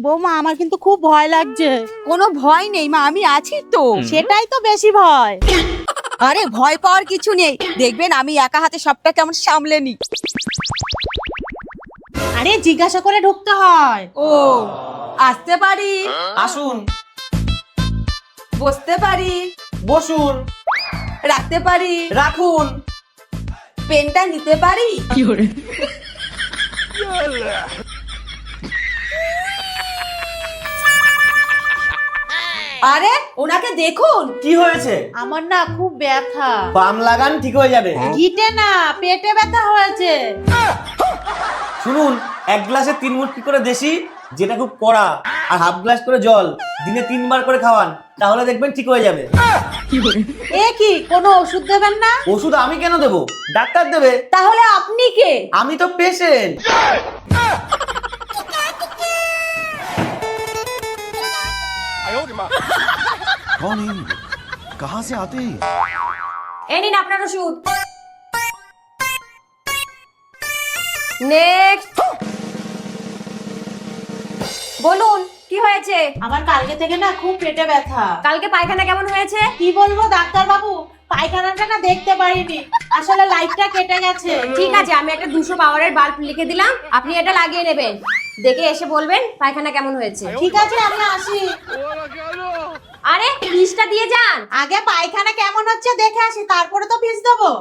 বৌমা আমার কিন্তু খুব ভয় লাগছে। কোনো ভয় নেই মা, আমি আছি তো। সেটাই তো বেশি ভয়। আরে ভয় পাওয়ার কিছু নেই, দেখবেন আমি একা হাতে সবটা কেমন সামলে নি। আরে জিজ্ঞাসা করে ঢুকতে হয়। ও, আসতে পারি? আসুন। বসতে পারি? বসুন। রাখতে পারি? রাখুন। পেনটা নিতে পারি? আরে ওনাকে দেখুন। কি হয়েছে? আমার না খুব ব্যথা। বাম লাগান, ঠিক হয়ে যাবে। গিটে না, পেটে ব্যথা হয়েছে। শুনুন, 1 গ্লাসে 3 মুটকি করে দেশি, যেটা খুব কড়া, আর হাফ গ্লাস করে জল দিনে 3 বার করে খাওয়ান, তাহলে দেখবেন ঠিক হয়ে যাবে। এ কি, কোনো ওষুধ দেবেন না? ওষুধ আমি কেন দেবো? ডাক্তার দেবে। তাহলে আপনি কে? আমি তো পেশেন্ট। कौन है ये लोग? कहाँ से आते हैं ये? এই নিন আপনার ওষুধ। নেক্সট। বলুন কি হয়েছে? আমার কালকে থেকে না খুব পেটে ব্যথা। কালকে পায়খানা কেমন হয়েছে? কি বলবো ডাক্তার বাবু, পায়খানাটা না দেখতে পারিনি, আসলে লাইটটা কেটে গেছে। ঠিক আছে, আমি একটা 200 পাওয়ারের বাল্ব লিখে দিলাম, আপনি এটা লাগিয়ে নেবেন, দেখে এসে বলবেন পায়খানা কেমন হয়েছে। ঠিক আছে, আমি আসি। আরে ফিসটা দিয়ে যান। আগে পায়খানা কেমন হচ্ছে দেখে আসি, তারপরে তো ফিস দেবো।